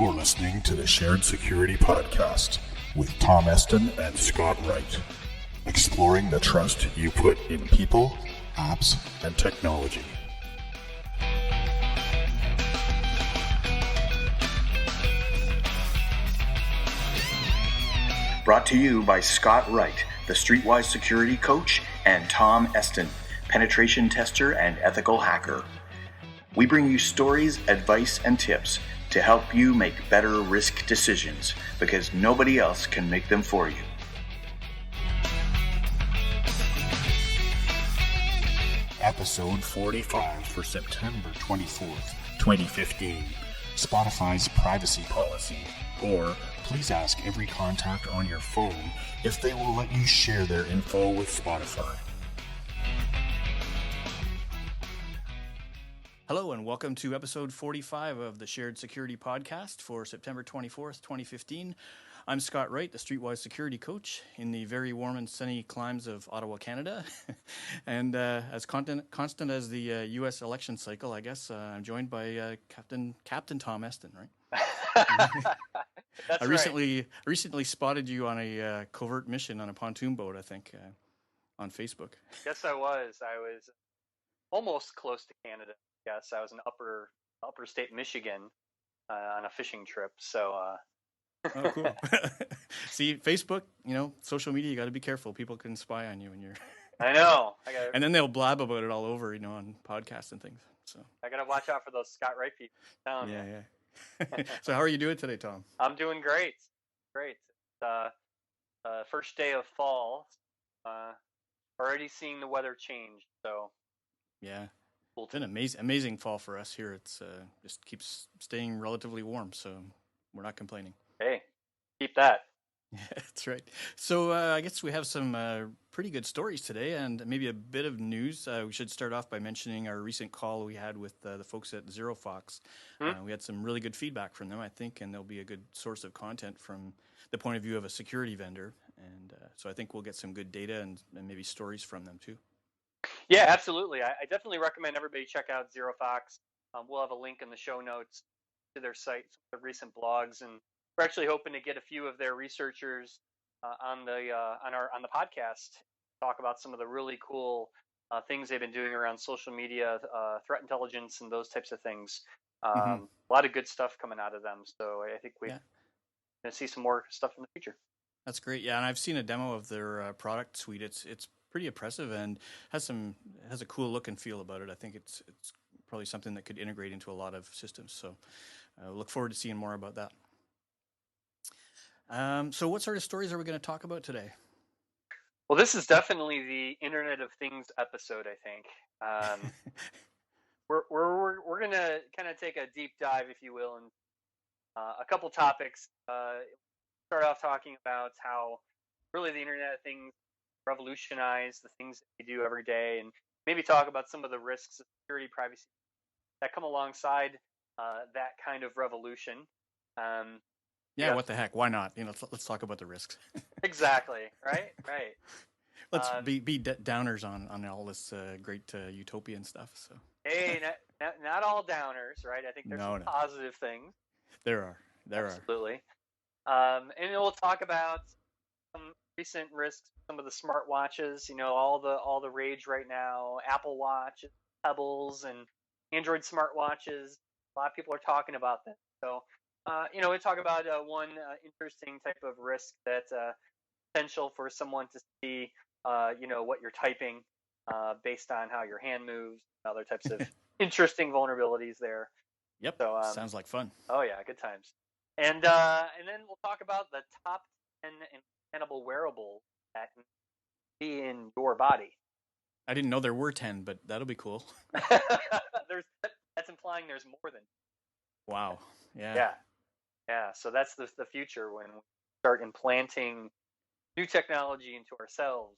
You're listening to the Shared Security Podcast with Tom Eston and Scott Wright, exploring the trust you put in people, apps, and technology. Brought to you by Scott Wright, the Streetwise Security Coach, and Tom Eston, penetration tester and ethical hacker. We bring you stories, advice, and tips to help you make better risk decisions because nobody else can make them for you. Episode 45 for September 24th, 2015. Spotify's privacy policy, or please ask every contact on your phone if they will let you share their info with Spotify. Hello and welcome to episode 45 of the Shared Security Podcast for September 24th, 2015. I'm Scott Wright, the Streetwise Security Coach in the very warm and sunny climes of Ottawa, Canada. And as constant as the U.S. election cycle, I guess, I'm joined by Captain Tom Eston, right? That's I right. recently spotted you on a covert mission on a pontoon boat, I think, on Facebook. Yes, I was. I was almost close to Canada. Yes, I was in upper state Michigan on a fishing trip. So. Oh, cool. See, Facebook, social media, you got to be careful. People can spy on you when you're. I know. And then they'll blab about it all over, on podcasts and things. So I got to watch out for those Scott Wright people. Yeah. So how are you doing today, Tom? I'm doing great. Great. First day of fall. Already seeing the weather change. So. Yeah. It's been amazing fall for us here. It's just keeps staying relatively warm, so we're not complaining. Hey, keep that. Yeah, that's right. So I guess we have some pretty good stories today and maybe a bit of news. We should start off by mentioning our recent call we had with the folks at ZeroFox. We had some really good feedback from them, I think, and they'll be a good source of content from the point of view of a security vendor. And so I think we'll get some good data and maybe stories from them too. Yeah, absolutely. I definitely recommend everybody check out ZeroFox. We'll have a link in the show notes to their site, some of the recent blogs, and we're actually hoping to get a few of their researchers on the podcast, talk about some of the really cool things they've been doing around social media, threat intelligence, and those types of things. A lot of good stuff coming out of them. So I think we're going to see some more stuff in the future. That's great. Yeah, and I've seen a demo of their product suite. It's pretty impressive and has a cool look and feel about it. I think it's probably something that could integrate into a lot of systems. So look forward to seeing more about that. So what sort of stories are we going to talk about today? Well, this is definitely the Internet of Things episode, I think. We're going to kind of take a deep dive, if you will, and a couple topics. Start off talking about how really the Internet of Things revolutionize the things that we do every day, and maybe talk about some of the risks of security, privacy that come alongside that kind of revolution. What the heck? Why not? Let's talk about the risks. Exactly. Right. Let's be downers on all this great utopian stuff. So. Hey, not all downers, right? I think there's some positive things. There are. Absolutely. And we'll talk about some recent risks, some of the smart watches. All the rage right now. Apple Watch, Pebbles, and Android smartwatches. A lot of people are talking about this. So. We talk about one interesting type of risk that's potential for someone to see, what you're typing based on how your hand moves, and other types of interesting vulnerabilities there. Yep. So sounds like fun. Oh yeah, good times. And then we'll talk about the top 10 implantable wearables that can be in your body. I didn't know there were 10, but that'll be cool. That's implying there's more than. Wow. Yeah. Yeah, so that's the future when we start implanting new technology into ourselves.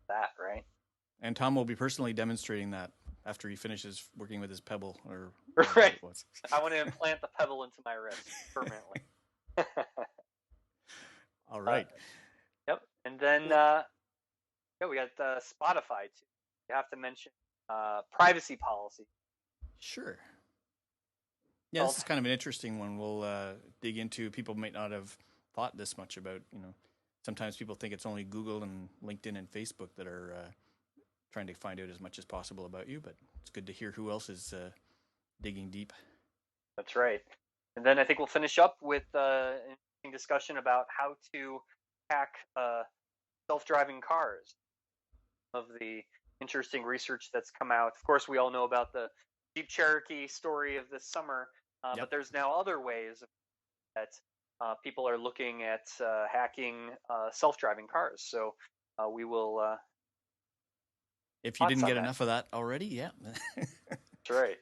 That, right? And Tom will be personally demonstrating that after he finishes working with his Pebble. Or right. I want to implant the Pebble into my wrist permanently. All right. Yep. And then, we got Spotify, too. You have to mention privacy policy. Sure. Yeah, this is kind of an interesting one. We'll dig into. People might not have thought this much about. Sometimes people think it's only Google and LinkedIn and Facebook that are trying to find out as much as possible about you. But it's good to hear who else is digging deep. That's right. And then I think we'll finish up with an interesting discussion about how to hack self-driving cars. Of the interesting research that's come out. Of course, we all know about the Jeep Cherokee story of this summer, but there's now other ways that people are looking at hacking self-driving cars. So we will. If you didn't get enough of that already, yeah. That's right.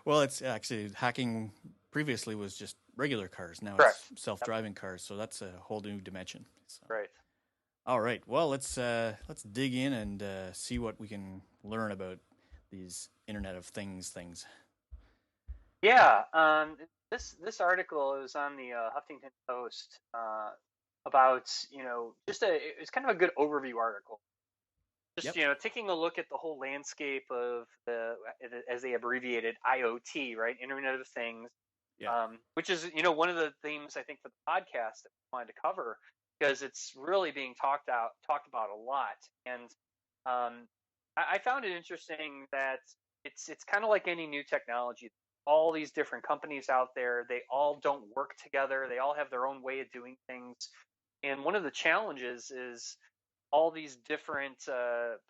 Well, it's actually hacking previously was just regular cars. Now Correct. It's self-driving cars, so that's a whole new dimension. So. Right. All right. Well, let's dig in and see what we can learn about these Internet of Things. Yeah. This article is on the Huffington Post about it's kind of a good overview article. Just taking a look at the whole landscape of as they abbreviated IoT, right? Internet of Things. Yeah. Which is one of the themes I think for the podcast that we wanted to cover, because it's really being talked about a lot. And I found it interesting that it's kind of like any new technology. All these different companies out there, they all don't work together. They all have their own way of doing things. And one of the challenges is all these different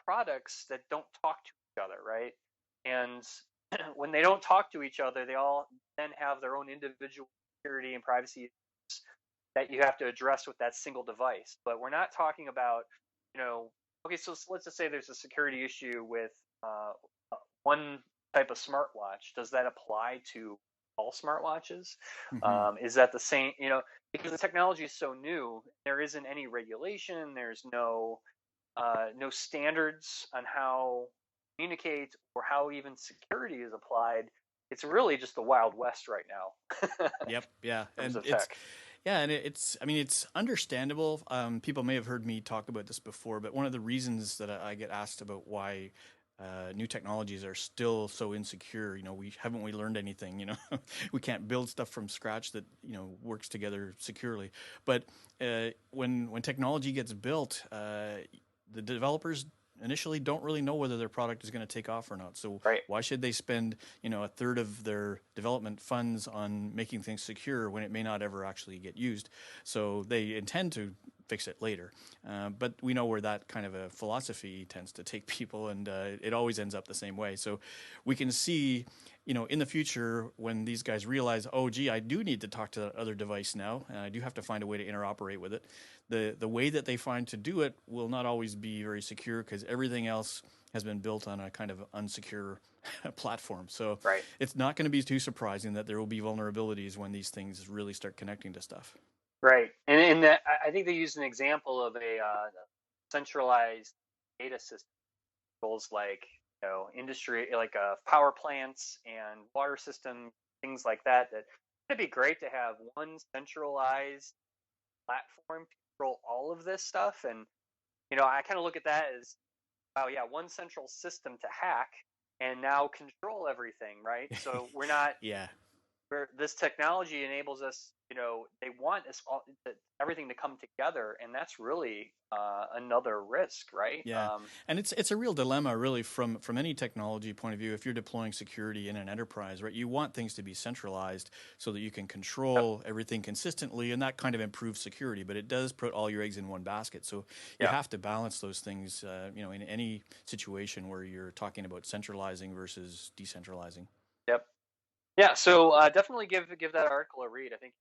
products that don't talk to each other, right? And when they don't talk to each other, they all then have their own individual security and privacy issues that you have to address with that single device. But we're not talking about, okay, so let's just say there's a security issue with one type of smartwatch. Does that apply to all smartwatches? Mm-hmm. Is that the same, because the technology is so new, there isn't any regulation, there's no standards on how communicate or how even security is applied. It's really just the Wild West right now. Yep. Yeah. In terms And of tech. it's understandable. People may have heard me talk about this before, but one of the reasons that I get asked about why new technologies are still so insecure, we learned anything, we can't build stuff from scratch that, works together securely. But when technology gets built, the developers initially don't really know whether their product is going to take off or not. So why should they spend, a third of their development funds on making things secure when it may not ever actually get used? So they intend to fix it later. But we know where that kind of a philosophy tends to take people, and it always ends up the same way. So we can see, in the future when these guys realize, oh, gee, I do need to talk to that other device now, and I do have to find a way to interoperate with it. The way that they find to do it will not always be very secure, because everything else has been built on a kind of unsecure platform. So it's not going to be too surprising that there will be vulnerabilities when these things really start connecting to stuff. Right. And I think they used an example of a centralized data system, like industry, like power plants and water system, things like that. That it'd be great to have one centralized platform to control all of this stuff. And I kind of look at that as, wow, yeah, one central system to hack and now control everything, right? So we're not. Yeah. Where this technology enables us, they want us all, everything to come together, and that's really another risk, right? Yeah, and it's a real dilemma, really, from any technology point of view. If you're deploying security in an enterprise, right, you want things to be centralized so that you can control everything consistently, and that kind of improves security. But it does put all your eggs in one basket, so you have to balance those things, in any situation where you're talking about centralizing versus decentralizing. Yep. Yeah, so definitely give that article a read. I think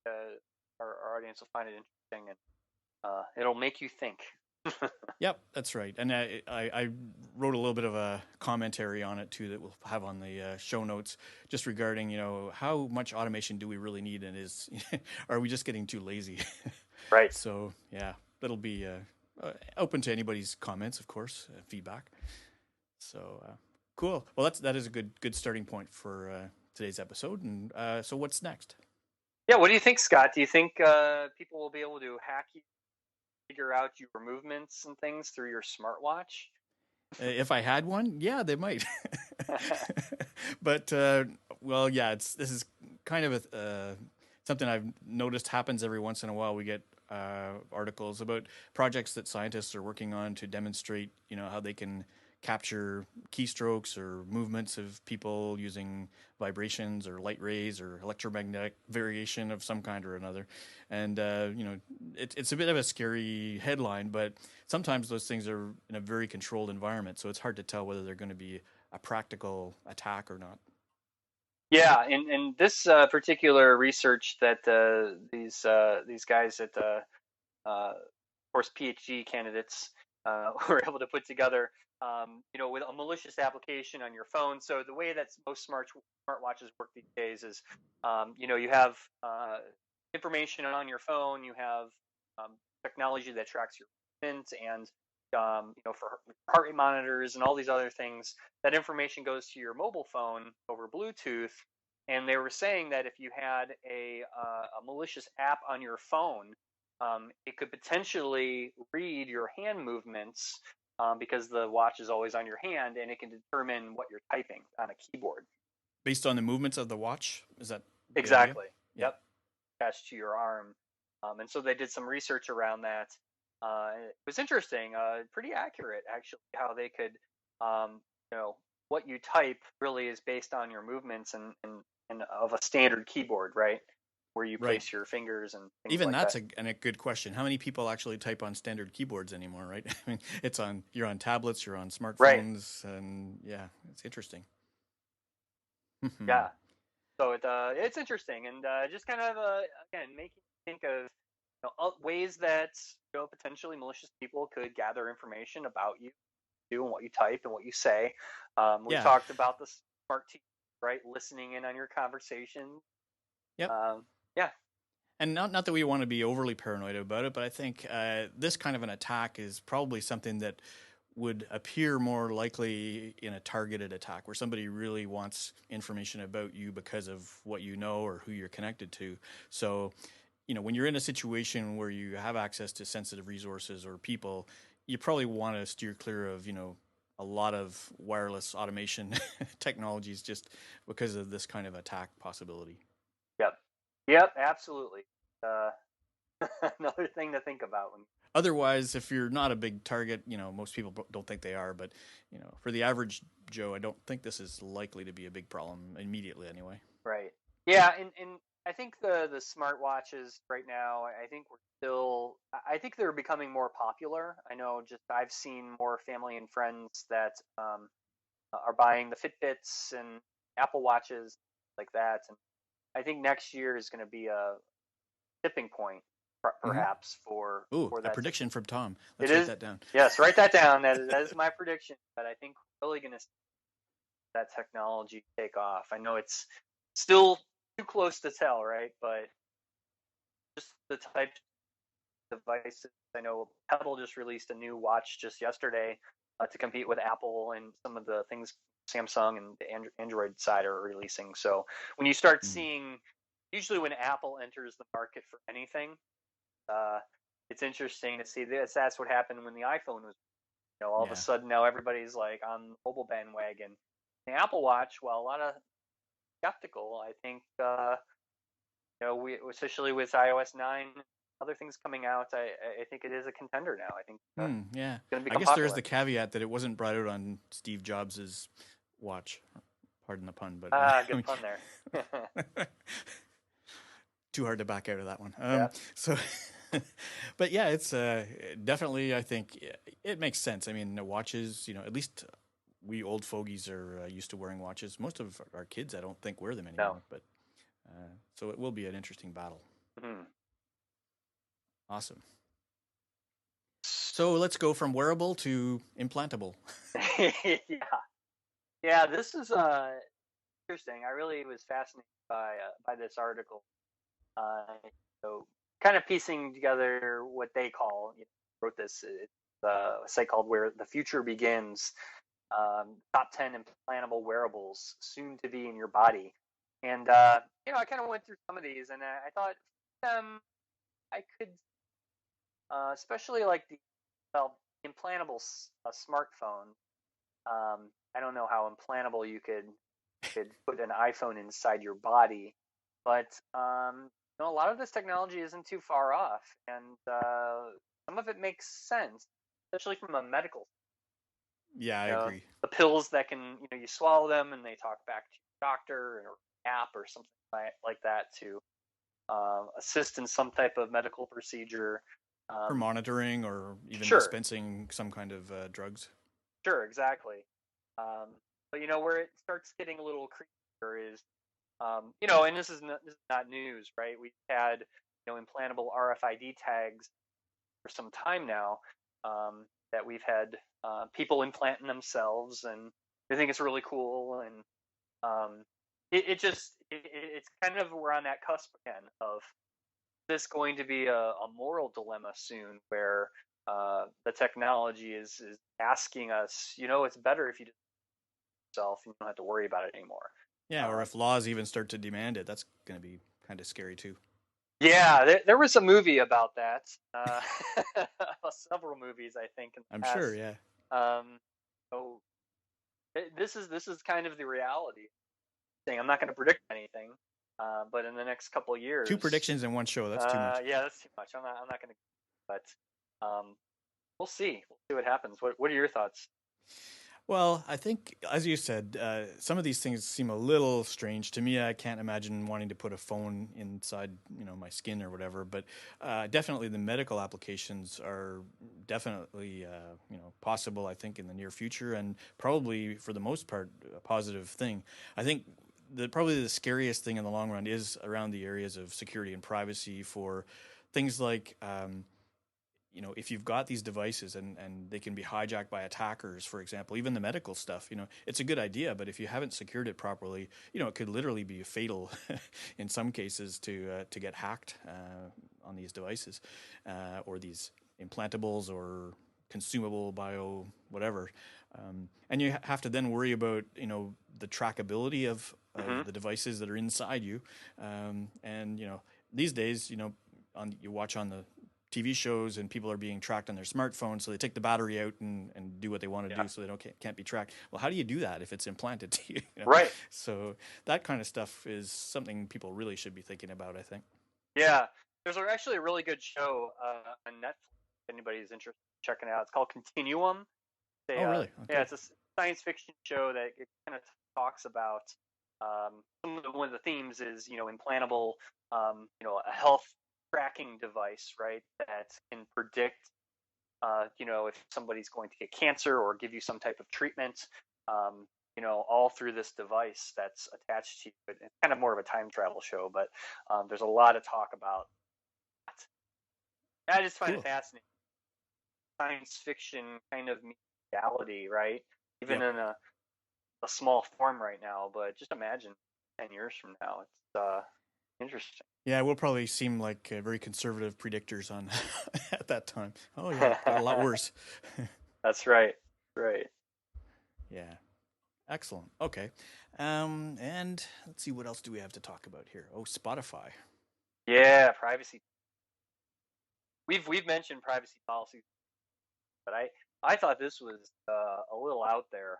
our audience will find it interesting, and it'll make you think. Yep, that's right. And I wrote a little bit of a commentary on it too that we'll have on the show notes, just regarding how much automation do we really need, and are we just getting too lazy? Right. So yeah, that'll be open to anybody's comments, of course, feedback. So cool. Well, that is a good starting point for today's episode. And so what's next? Yeah, what do you think, Scott? Do you think people will be able to hack you, figure out your movements and things through your smartwatch? If I had one, yeah, they might. But well, yeah, this is kind of something I've noticed happens every once in a while. We get articles about projects that scientists are working on to demonstrate, how they can capture keystrokes or movements of people using vibrations or light rays or electromagnetic variation of some kind or another. And, it's a bit of a scary headline, but sometimes those things are in a very controlled environment. So it's hard to tell whether they're going to be a practical attack or not. Yeah, and this particular research that these guys at of course PhD candidates were able to put together, with a malicious application on your phone. So the way that most smartwatches work these days is, you have information on your phone, you have technology that tracks your movement, and for heart rate monitors and all these other things, that information goes to your mobile phone over Bluetooth. And they were saying that if you had a malicious app on your phone, it could potentially read your hand movements, because the watch is always on your hand, and it can determine what you're typing on a keyboard. Based on the movements of the watch, is that the idea? Exactly. Yeah. Yep. Attached to your arm. And so they did some research around that. It was interesting, pretty accurate actually, how they could, what you type really is based on your movements and of a standard keyboard, right? Where you Right. place your fingers and things Even like that's that. a good question. How many people actually type on standard keyboards anymore, right? I mean, you're on tablets, you're on Right. smartphones, and yeah, it's interesting. Yeah. So it's interesting, and just kind of again making you think of ways that potentially malicious people could gather information about you, and what you type and what you say. We Yeah. talked about the smart TV, right? Listening in on your conversation. Yep. Yeah. And not that we want to be overly paranoid about it, but I think this kind of an attack is probably something that would appear more likely in a targeted attack where somebody really wants information about you because of what you know or who you're connected to. So, when you're in a situation where you have access to sensitive resources or people, you probably want to steer clear of, a lot of wireless automation technologies just because of this kind of attack possibility. Yep. Absolutely. Uh, Another thing to think about. Otherwise, if you're not a big target, most people don't think they are, but for the average Joe, I don't think this is likely to be a big problem immediately anyway. Right. Yeah, and I think the smartwatches right now, I think they're becoming more popular. I know, just I've seen more family and friends that are buying the Fitbits and Apple Watches like that, and I think next year is going to be a tipping point, perhaps for Ooh, a that. prediction from Tom. It Let's write is. that down. Yes, write that down. That is my prediction. But I think we're really going to see that technology take off. I know it's still too close to tell, right? But just the type of devices. I know Pebble just released a new watch just yesterday to compete with Apple and some of the things Samsung and the Android side are releasing. So when you start seeing, usually when Apple enters the market for anything, it's interesting to see this. That's what happened when the iPhone was. All of a sudden now everybody's like on the mobile bandwagon. The Apple Watch, while a lot of skeptical, I think we, especially with iOS 9, other things coming out, I think it is a contender now. I think yeah. it's going to I become guess popular. there's the caveat that it wasn't brought out on Steve Jobs' watch. Pardon the pun, but Good pun there. Too hard to back out of that one. Yeah. So, but yeah, it's definitely. I think it makes sense. I mean, the watches. At least we old fogies are used to wearing watches. Most of our kids, I don't think, wear them anymore. No. But so it will be an interesting battle. Mm-hmm. Awesome. So let's go from wearable to implantable. Yeah. This is interesting. I really was fascinated by this article. So kind of piecing together what they call, wrote this. It's a site called Where the Future Begins. Top 10 implantable wearables soon to be in your body. And I kind of went through some of these, and I thought I could, especially like the implantable smartphone. I don't know how implantable you could put an iPhone inside your body. But a lot of this technology isn't too far off, and some of it makes sense, especially from a medical. Yeah, I agree. The pills that can, you swallow them and they talk back to your doctor or app or something like that to assist in some type of medical procedure. For monitoring or even Sure. dispensing some kind of drugs. Sure, exactly. But where it starts getting a little creepier is, and this is not news, right? We've had implantable RFID tags for some time now, that we've had people implanting themselves, and they think it's really cool, and it's kind of, we're on that cusp again of this going to be a moral dilemma soon, where the technology is asking us, it's better if you just do it yourself and you don't have to worry about it anymore. Yeah, or if laws even start to demand it, that's going to be kind of scary too. Yeah, there was a movie about that. Several movies, I think, in the I'm past. sure, yeah. So this is kind of the reality. I'm not going to predict anything, but in the next couple of years, 2 predictions in one show, that's too much. Yeah, that's too much. I'm not going to. But we'll see. We'll see what happens. What are your thoughts? Well, I think, as you said, some of these things seem a little strange to me. I can't imagine wanting to put a phone inside, my skin or whatever. But definitely, the medical applications are definitely, possible. I think in the near future, and probably for the most part, a positive thing. I think probably the scariest thing in the long run is around the areas of security and privacy for things like. If you've got these devices and they can be hijacked by attackers, for example, even the medical stuff, it's a good idea, but if you haven't secured it properly, it could literally be fatal in some cases to get hacked on these devices or these implantables or consumable bio whatever. And you have to then worry about, the trackability of the devices that are inside you. And, these days, you watch on the TV shows and people are being tracked on their smartphones, so they take the battery out and do what they want to do, so they can't be tracked. Well, how do you do that if it's implanted to you? Right. So that kind of stuff is something people really should be thinking about, I think. Yeah, there's actually a really good show on Netflix. If anybody's interested in checking it out, it's called Continuum. Oh, really? Okay. Yeah, it's a science fiction show that it kind of talks about one of the themes is implantable, a health tracking device, right, that can predict, if somebody's going to get cancer or give you some type of treatment, all through this device that's attached to you. It's kind of more of a time travel show, but there's a lot of talk about that. I just find it fascinating. Science fiction kind of reality, right? Even in a small form right now, but just imagine 10 years from now. It's interesting. Yeah, we'll probably seem like very conservative predictors on at that time. Oh yeah, got a lot worse. That's right. Right. Yeah. Excellent. Okay. And let's see, what else do we have to talk about here? Oh, Spotify. Yeah, privacy. We've mentioned privacy policies, but I thought this was a little out there.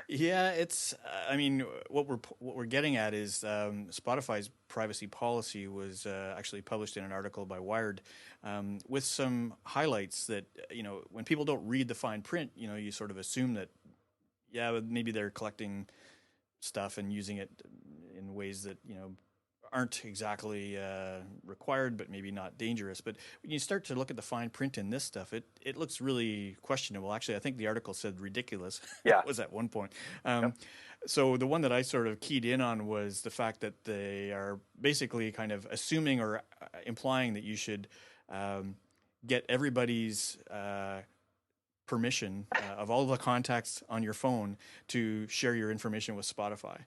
Yeah, it's. I mean, what we're getting at is Spotify's privacy policy was actually published in an article by Wired with some highlights that when people don't read the fine print, you sort of assume that maybe they're collecting stuff and using it in ways that aren't exactly required, but maybe not dangerous. But when you start to look at the fine print in this stuff, it looks really questionable. Actually, I think the article said ridiculous. Yeah. was at one point. So the one that I sort of keyed in on was the fact that they are basically kind of assuming or implying that you should get everybody's permission of all the contacts on your phone to share your information with Spotify,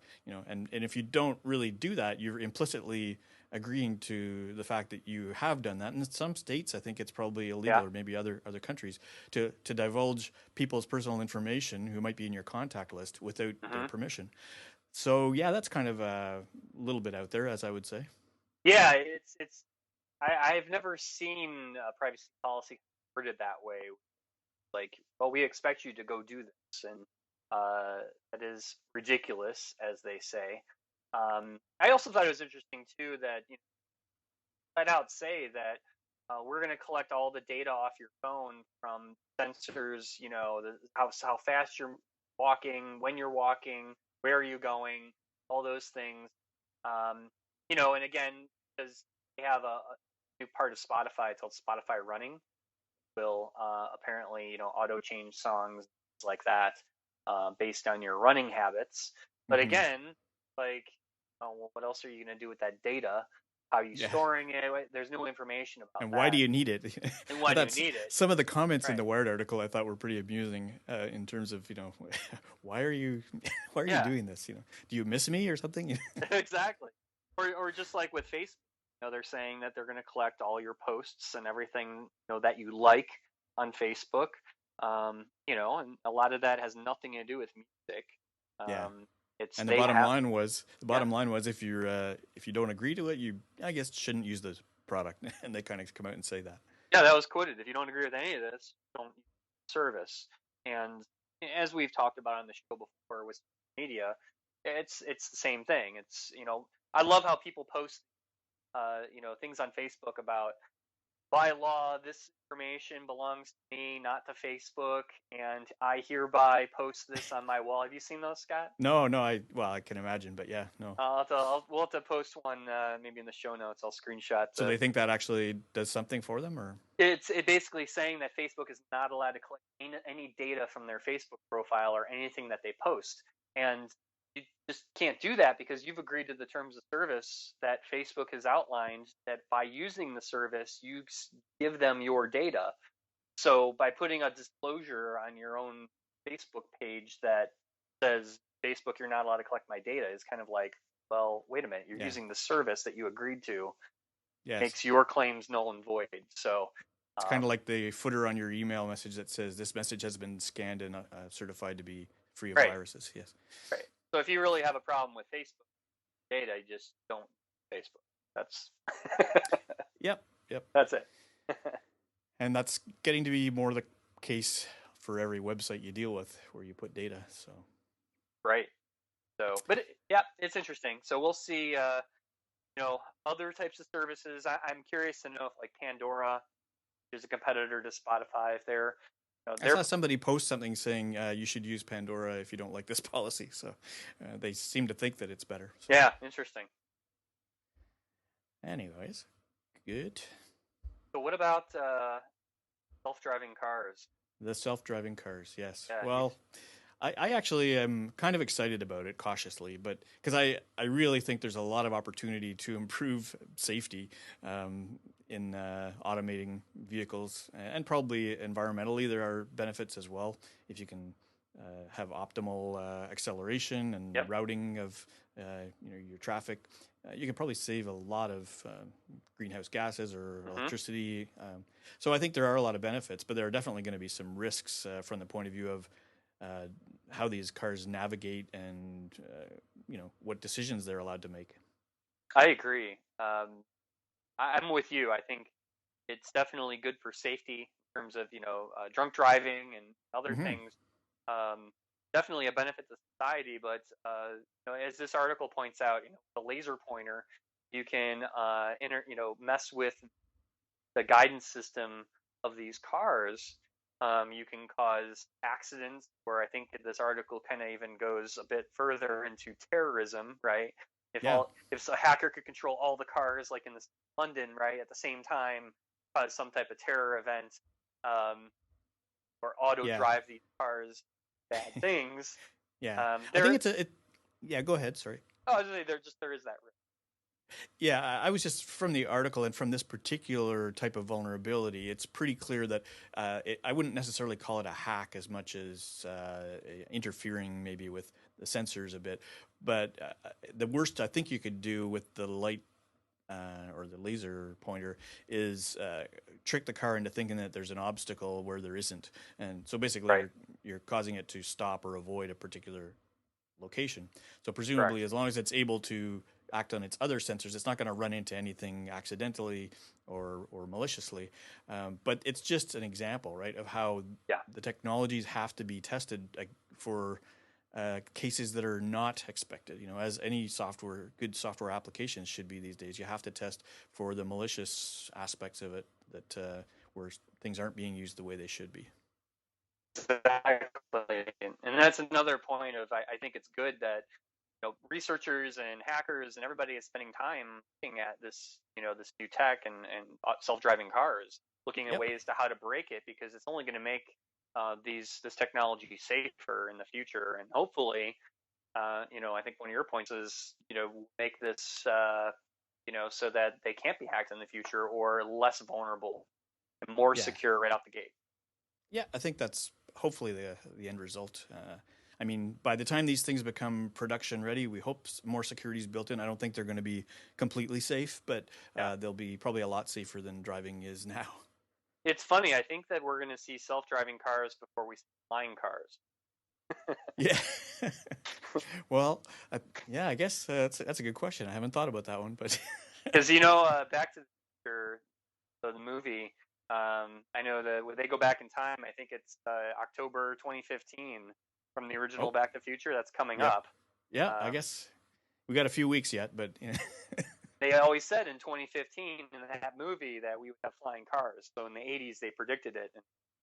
and if you don't really do that, you're implicitly agreeing to the fact that you have done that. And in some states, I think it's probably illegal, or maybe other countries, to divulge people's personal information who might be in your contact list without their permission. So yeah, that's kind of a little bit out there, as I would say. Yeah, it's I've never seen a privacy policy worded that way. Like, well, we expect you to go do this, and that is ridiculous, as they say. I also thought it was interesting too that flat out say that we're going to collect all the data off your phone from sensors, how fast you're walking, when you're walking, where are you going, all those things. And again, because they have a new part of Spotify called Spotify Running, will apparently, auto change songs like that based on your running habits. But Mm-hmm. again, like, well, what else are you going to do with that data? How are you Yeah. storing it? There's no information about And that. why do you need it? And why do you need it? Some of the comments in Right. the Wired article I thought were pretty amusing in terms of, why are you Yeah. doing this? Do you miss me or something? Exactly. Or just like with Facebook, they're saying that they're going to collect all your posts and everything, that you like on Facebook. And a lot of that has nothing to do with music. Yeah. It's And the they bottom have line was yeah. if you don't agree to it, you I guess shouldn't use the product. And they kind of come out and say that. Yeah, that was quoted. If you don't agree with any of this, don't use the service. And as we've talked about on the show before with media, it's the same thing. It's I love how people post things on Facebook about by law this information belongs to me, not to Facebook, and I hereby post this on my wall. Have you seen those, Scott? No, I can imagine, but yeah, no. We'll have to post one maybe in the show notes. I'll screenshot. So they think that actually does something for them, or It's basically saying that Facebook is not allowed to collect any data from their Facebook profile or anything that they post, and you just can't do that because you've agreed to the terms of service that Facebook has outlined. That by using the service, you give them your data. So by putting a disclosure on your own Facebook page that says Facebook, you're not allowed to collect my data, is kind of like, well, wait a minute, you're yeah, using the service that you agreed to, yes. makes your claims null and void. So It's kind of like the footer on your email message that says this message has been scanned and certified to be free of right, viruses. Yes. right. So if you really have a problem with Facebook data, you just don't Facebook. That's Yep. that's it. And that's getting to be more the case for every website you deal with where you put data. So Right. So, but yeah, it's interesting. So we'll see. Other types of services. I'm curious to know if like Pandora is a competitor to Spotify. If they're, I saw somebody post something saying you should use Pandora if you don't like this policy. So they seem to think that it's better. So. Yeah, interesting. Anyways, good. So what about self-driving cars? The self-driving cars, yes. Yeah, well, I actually am kind of excited about it cautiously, but because I really think there's a lot of opportunity to improve safety in automating vehicles, and probably environmentally there are benefits as well if you can have optimal acceleration and Yep. routing of your traffic. You can probably save a lot of greenhouse gases or electricity. So I think there are a lot of benefits, but there are definitely going to be some risks from the point of view of how these cars navigate and what decisions they're allowed to make. I agree. I'm with you. I think it's definitely good for safety in terms of drunk driving and other things. Definitely a benefit to society, but as this article points out, the laser pointer, you can mess with the guidance system of these cars. You can cause accidents, where I think this article kind of even goes a bit further into terrorism, right? If a hacker could control all the cars, like in London, right, at the same time, cause some type of terror event, or auto drive these cars bad things. Yeah, I think yeah, go ahead. Sorry. Oh, I was gonna say there is that risk. Yeah, I was just from the article and from this particular type of vulnerability, it's pretty clear that I wouldn't necessarily call it a hack as much as interfering maybe with the sensors a bit. But the worst I think you could do with the light or the laser pointer is trick the car into thinking that there's an obstacle where there isn't. And so basically you're causing it to stop or avoid a particular location. So presumably as long as it's able to act on its other sensors, it's not going to run into anything accidentally or maliciously. But it's just an example, right, of how the technologies have to be tested for cases that are not expected. As any good software applications should be these days, you have to test for the malicious aspects of it that where things aren't being used the way they should be. Exactly, and that's another point of I think it's good that researchers and hackers and everybody is spending time looking at this this new tech and self-driving cars, looking at ways to how to break it, because it's only going to make this technology safer in the future, and hopefully I think one of your points is make this so that they can't be hacked in the future, or less vulnerable and more secure right out the gate. Yeah, I think that's hopefully the end result. I mean, by the time these things become production ready, we hope more security is built in. I don't think they're going to be completely safe, but they'll be probably a lot safer than driving is now. It's funny. I think that we're going to see self-driving cars before we see flying cars. Yeah. Well, I guess that's a good question. I haven't thought about that one, but because Back to the Future, the movie. I know that when they go back in time, I think it's October 2015 from the original Back to the Future. That's coming up. Yeah, I guess we got a few weeks yet, but they always said in 2015 in that movie that we would have flying cars. So in the 80s, they predicted it,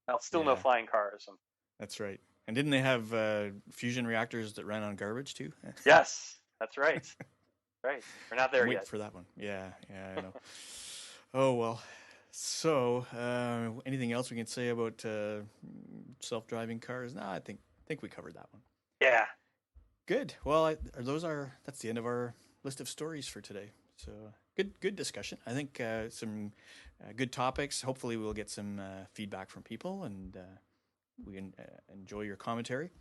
and still no flying cars. That's right. And didn't they have fusion reactors that ran on garbage too? Yes, that's right. Right. We're not there yet. Wait for that one. Yeah, I know. Oh, well. So, anything else we can say about self-driving cars? No, I think we covered that one. Yeah. Good. Well, that's the end of our list of stories for today. So, good discussion. I think some good topics. Hopefully, we'll get some feedback from people, and we can enjoy your commentary.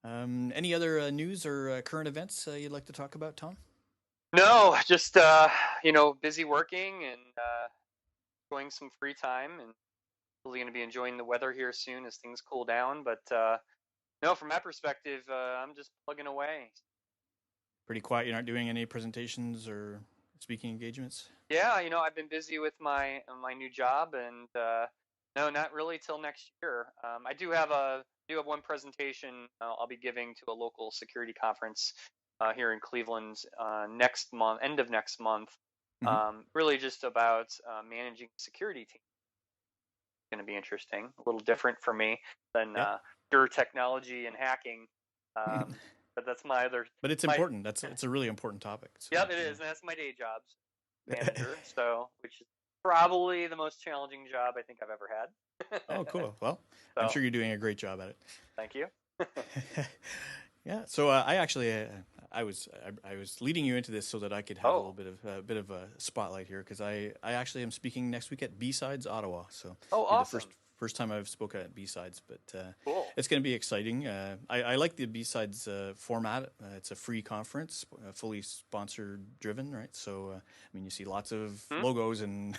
Any other news or current events you'd like to talk about, Tom? No, just busy working and enjoying some free time, and really going to be enjoying the weather here soon as things cool down. But no, from my perspective, I'm just plugging away. Pretty quiet. You're not doing any presentations or speaking engagements? Yeah, I've been busy with my new job, and no, not really till next year. I do have one presentation I'll be giving to a local security conference here in Cleveland next month, end of next month. Mm-hmm. Really just about managing security teams. It's going to be interesting, a little different for me than pure technology and hacking. But that's my other. But it's important. It's a really important topic. So. Yep, it is, and that's my day job, manager. Which is probably the most challenging job I think I've ever had. Oh, cool. Well, I'm sure you're doing a great job at it. Thank you. Yeah. So I was leading you into this so that I could have a little bit of a spotlight here, because I actually am speaking next week at B-Sides Ottawa. So awesome. The first time I've spoken at B-Sides, but cool. It's going to be exciting. I like the B-Sides format. It's a free conference, fully sponsor driven, right? So I mean, you see lots of logos and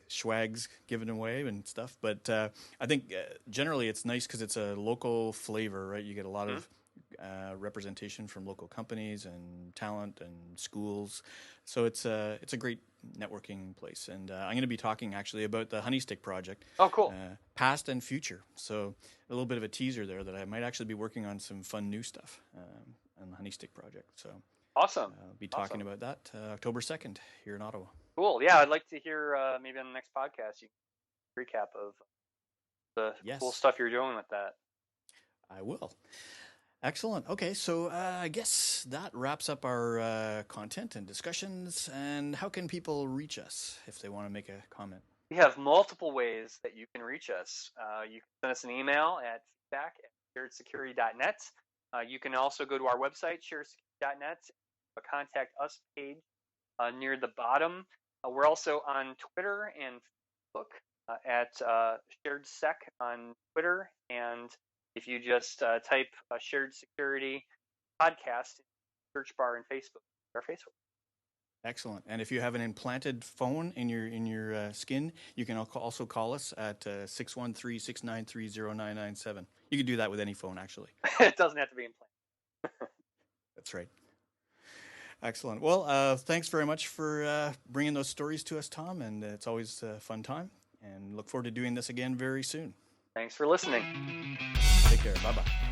swags given away and stuff. But I think generally it's nice because it's a local flavor, right? You get a lot of representation from local companies and talent and schools, so it's a great networking place. And I'm going to be talking actually about the Honey Stick project. Oh, cool! Past and future. So a little bit of a teaser there that I might actually be working on some fun new stuff on the Honey Stick project. So awesome! I'll be talking about that October 2nd here in Ottawa. Cool. Yeah, I'd like to hear maybe on the next podcast you can recap of the cool stuff you're doing with that. I will. Excellent. Okay, so I guess that wraps up our content and discussions. And how can people reach us if they want to make a comment? We have multiple ways that you can reach us. You can send us an email at feedback@sharedsecurity.net. You can also go to our website, sharedsecurity.net, a contact us page near the bottom. We're also on Twitter and Facebook at SharedSec on Twitter, and if you just type Shared Security Podcast in the search bar in Facebook, our Facebook. Excellent. And if you have an implanted phone in your skin, you can also call us at 613-693-0997. You can do that with any phone, actually. It doesn't have to be implanted. That's right. Excellent. Well, thanks very much for bringing those stories to us, Tom, and it's always a fun time. And look forward to doing this again very soon. Thanks for listening. Take care. Bye-bye.